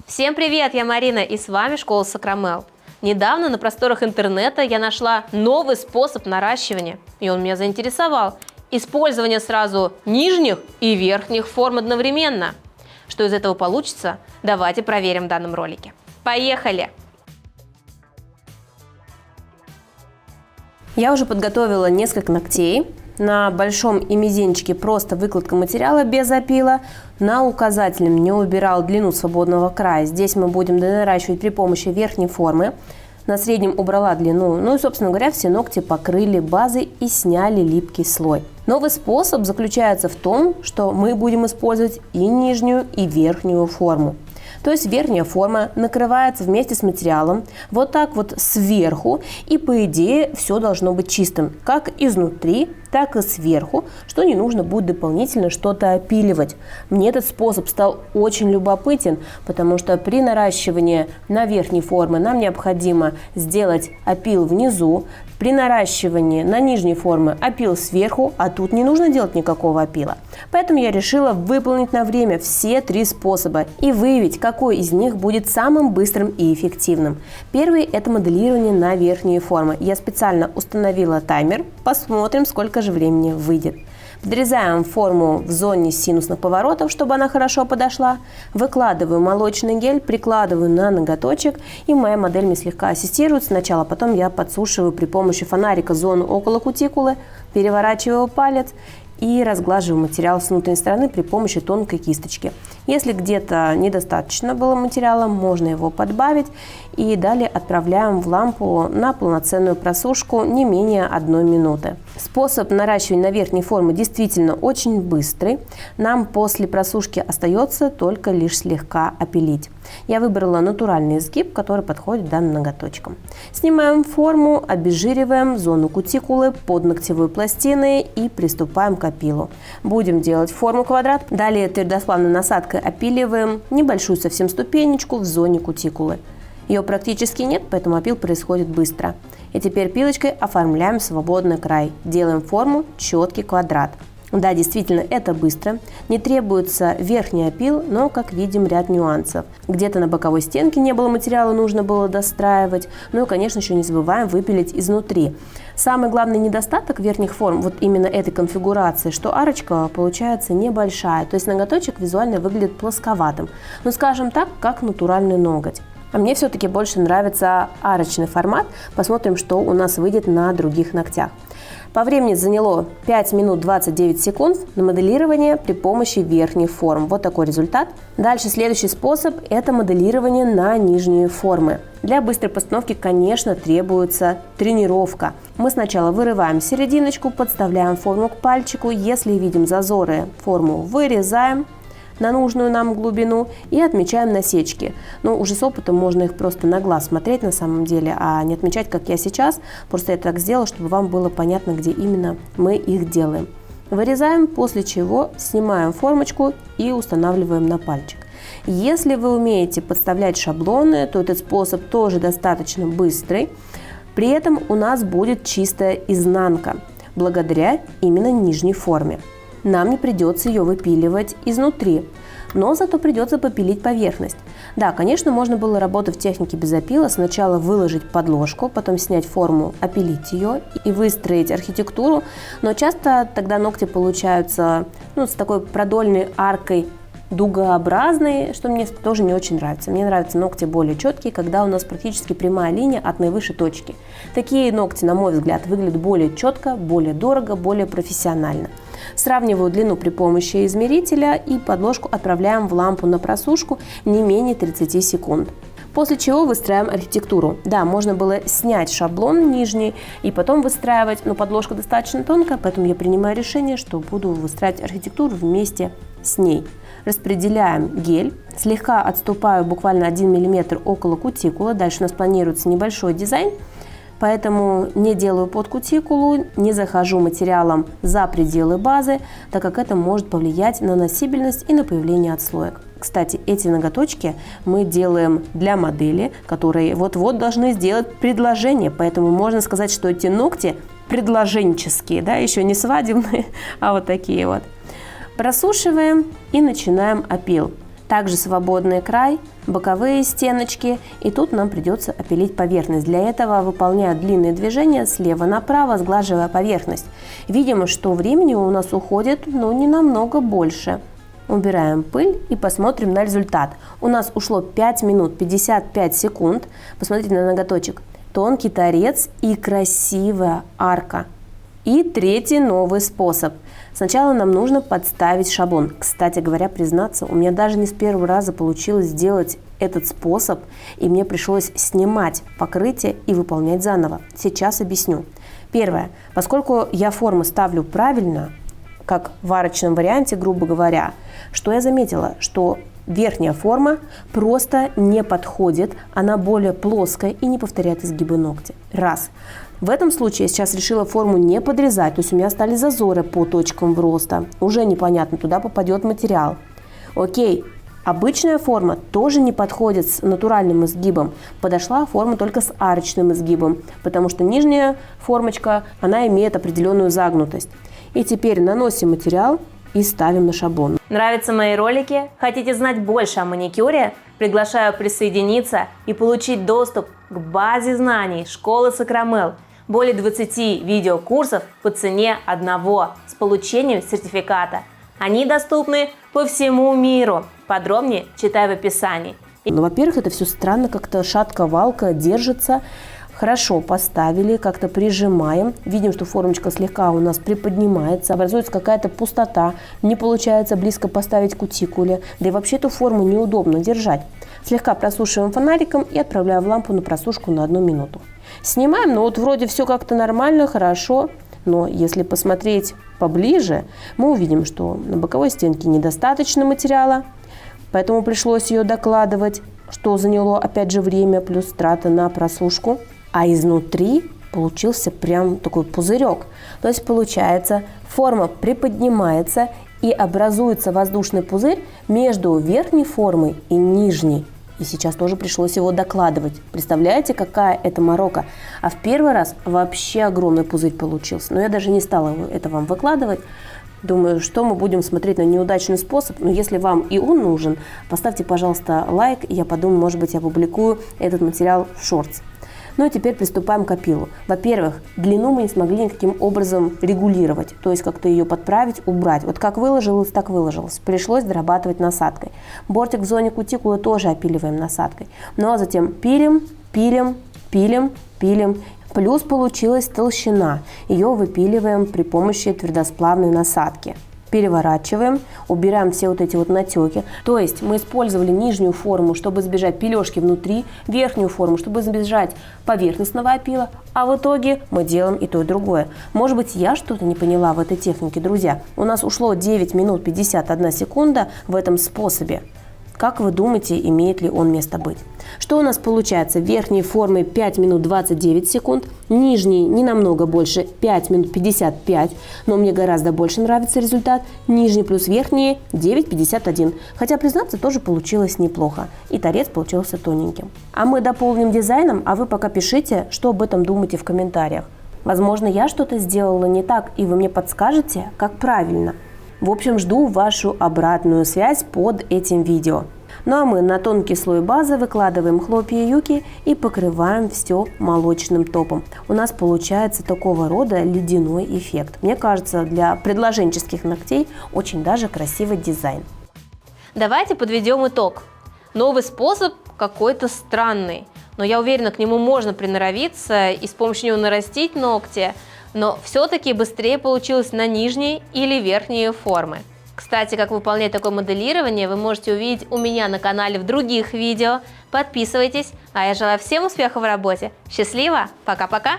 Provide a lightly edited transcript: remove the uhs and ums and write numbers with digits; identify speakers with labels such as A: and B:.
A: Всем привет, я Марина, и с вами Школа Сакрамел. Недавно на просторах интернета я нашла новый способ наращивания, и он меня заинтересовал. Использование сразу нижних и верхних форм одновременно. Что из этого получится, давайте проверим в данном ролике. Поехали!
B: Я уже подготовила несколько ногтей. На большом и мизинчике просто выкладка материала без опила. На указательном не убирал длину свободного края. Здесь мы будем донаращивать при помощи верхней формы. На среднем убрала длину. Ну и, собственно говоря, все ногти покрыли базой и сняли липкий слой. Новый способ заключается в том, что мы будем использовать и нижнюю, и верхнюю форму. То есть верхняя форма накрывается вместе с материалом вот так вот сверху, и по идее все должно быть чистым, как изнутри, так и сверху, что не нужно будет дополнительно что-то опиливать. Мне этот способ стал очень любопытен, потому что при наращивании на верхней форме нам необходимо сделать опил внизу, при наращивании на нижней форме опил сверху, а тут не нужно делать никакого опила. Поэтому я решила выполнить на время все три способа и выявить, какой из них будет самым быстрым и эффективным. Первый – это моделирование на верхние формы. Я специально установила таймер, посмотрим, сколько же времени выйдет. Подрезаем форму в зоне синусных поворотов, чтобы она хорошо подошла. Выкладываю молочный гель, прикладываю на ноготочек, и моя модель мне слегка ассистирует сначала, потом я подсушиваю при помощи фонарика зону около кутикулы, переворачиваю палец и разглаживаю материал с внутренней стороны при помощи тонкой кисточки. Если где-то недостаточно было материала, можно его подбавить, и далее отправляем в лампу на полноценную просушку не менее 1 минуты. Способ наращивания на верхней форме действительно очень быстрый. Нам после просушки остается только лишь слегка опилить. Я выбрала натуральный изгиб, который подходит данным ноготочкам. Снимаем форму, обезжириваем зону кутикулы под ногтевой пластиной и приступаем к опилу. Будем делать форму квадрат. Далее твердосплавной насадкой опиливаем небольшую совсем ступенечку в зоне кутикулы. Ее практически нет, поэтому опил происходит быстро. И теперь пилочкой оформляем свободный край. Делаем форму четкий квадрат. Да, действительно, это быстро. Не требуется верхний опил, но, как видим, ряд нюансов. Где-то на боковой стенке не было материала, нужно было достраивать. Ну и, конечно, еще не забываем выпилить изнутри. Самый главный недостаток верхних форм вот именно этой конфигурации, что арочка получается небольшая. То есть ноготочек визуально выглядит плосковатым. Ну, скажем так, как натуральный ноготь. А мне все-таки больше нравится арочный формат. Посмотрим, что у нас выйдет на других ногтях. По времени заняло 5 минут 29 секунд на моделирование при помощи верхних форм. Вот такой результат. Дальше следующий способ – это моделирование на нижние формы. Для быстрой постановки, конечно, требуется тренировка. Мы сначала вырываем серединочку, подставляем форму к пальчику. Если видим зазоры, форму вырезаем на нужную нам глубину и отмечаем насечки. Но уже с опытом можно их просто на глаз смотреть на самом деле, а не отмечать, как я сейчас. Просто я так сделала, чтобы вам было понятно, где именно мы их делаем. Вырезаем, после чего снимаем формочку и устанавливаем на пальчик. Если вы умеете подставлять шаблоны, то этот способ тоже достаточно быстрый. При этом у нас будет чистая изнанка, благодаря именно нижней форме. Нам не придется ее выпиливать изнутри, но зато придется попилить поверхность. Да, конечно, можно было работать в технике без опила, сначала выложить подложку, потом снять форму, опилить ее и выстроить архитектуру, но часто тогда ногти получаются с такой продольной аркой, дугообразные, что мне тоже не очень нравится. Мне нравятся ногти более четкие, когда у нас практически прямая линия от наивысшей точки. Такие ногти, на мой взгляд, выглядят более четко, более дорого, более профессионально. Сравниваю длину при помощи измерителя и подложку отправляем в лампу на просушку не менее 30 секунд. После чего выстраиваем архитектуру. Да, можно было снять шаблон нижний и потом выстраивать, но подложка достаточно тонкая, поэтому я принимаю решение, что буду выстраивать архитектуру вместе с ней. Распределяем гель, слегка отступаю буквально 1 мм около кутикулы. Дальше у нас планируется небольшой дизайн, поэтому не делаю под кутикулу, не захожу материалом за пределы базы, так как это может повлиять на носибельность и на появление отслоек. Кстати, эти ноготочки мы делаем для модели, которые вот-вот должны сделать предложение, поэтому можно сказать, что эти ногти предложенческие, да, еще не свадебные, а вот такие вот. Просушиваем и начинаем опил. Также свободный край, боковые стеночки, и тут нам придется опилить поверхность. Для этого выполняю длинные движения слева направо, сглаживая поверхность. Видимо, что времени у нас уходит, не намного больше. Убираем пыль и посмотрим на результат. У нас ушло 5 минут 55 секунд. Посмотрите на ноготочек. Тонкий торец и красивая арка. И третий новый способ. Сначала нам нужно подставить шаблон. Кстати говоря, признаться, у меня даже не с первого раза получилось сделать этот способ, и мне пришлось снимать покрытие и выполнять заново. Сейчас объясню. Первое. Поскольку я формы ставлю правильно, как в арочном варианте, грубо говоря, что я заметила, что верхняя форма просто не подходит, она более плоская и не повторяет изгибы ногтя. Раз. В этом случае я сейчас решила форму не подрезать, то есть у меня стали зазоры по точкам роста. Уже непонятно, туда попадет материал. Окей, обычная форма тоже не подходит с натуральным изгибом. Подошла форма только с арочным изгибом, потому что нижняя формочка, она имеет определенную загнутость. И теперь наносим материал и ставим на шаблон.
A: Нравятся мои ролики? Хотите знать больше о маникюре? Приглашаю присоединиться и получить доступ к базе знаний школы Сакрамел. Более 20 видеокурсов по цене одного с получением сертификата. Они доступны по всему миру. Подробнее читай в описании.
B: Во-первых, это все странно, как-то шатко-валко держится. Хорошо, поставили, как-то прижимаем. Видим, что формочка слегка у нас приподнимается, образуется какая-то пустота. Не получается близко поставить к кутикуле. Да и вообще эту форму неудобно держать. Слегка просушиваем фонариком и отправляю в лампу на просушку на 1 минуту. Снимаем, вроде все как-то нормально, хорошо. Но если посмотреть поближе, мы увидим, что на боковой стенке недостаточно материала. Поэтому пришлось ее докладывать, что заняло опять же время, плюс трата на просушку. А изнутри получился прям такой пузырек. То есть получается, форма приподнимается и образуется воздушный пузырь между верхней формой и нижней. И сейчас тоже пришлось его докладывать. Представляете, какая это морока? А в первый раз вообще огромный пузырь получился. Но я даже не стала это вам выкладывать. Думаю, что мы будем смотреть на неудачный способ. Но если вам и он нужен, поставьте, пожалуйста, лайк. И я подумаю, может быть, я опубликую этот материал в шортс. Ну и теперь приступаем к опилу. Во-первых, длину мы не смогли никаким образом регулировать, то есть как-то ее подправить, убрать. Вот как выложилось, так выложилось. Пришлось дорабатывать насадкой. Бортик в зоне кутикулы тоже опиливаем насадкой. Ну а затем пилим, пилим, пилим, пилим. Плюс получилась толщина. Ее выпиливаем при помощи твердосплавной насадки. Переворачиваем, убираем все вот эти вот натеки. То есть мы использовали нижнюю форму, чтобы избежать пилежки внутри, верхнюю форму, чтобы избежать поверхностного опила, а в итоге мы делаем и то, и другое. Может быть, я что-то не поняла в этой технике, друзья. У нас ушло 9 минут 51 секунда в этом способе. Как вы думаете, имеет ли он место быть? Что у нас получается? Верхней формы 5 минут 29 секунд, нижней не намного больше 5 минут 55, но мне гораздо больше нравится результат. Нижний плюс верхние 9,51. Хотя, признаться, тоже получилось неплохо. И торец получился тоненьким. А мы дополним дизайном, а вы пока пишите, что об этом думаете в комментариях. Возможно, я что-то сделала не так, и вы мне подскажете, как правильно. В общем, жду вашу обратную связь под этим видео. Ну а мы на тонкий слой базы выкладываем хлопья юки и покрываем все молочным топом. У нас получается такого рода ледяной эффект. Мне кажется, для предложенческих ногтей очень даже красивый дизайн.
A: Давайте подведем итог. Новый способ какой-то странный, но я уверена, к нему можно приноровиться и с помощью него нарастить ногти. Но все-таки быстрее получилось на нижние или верхние формы. Кстати, как выполнять такое моделирование, вы можете увидеть у меня на канале в других видео. Подписывайтесь, а я желаю всем успехов в работе. Счастливо, пока-пока!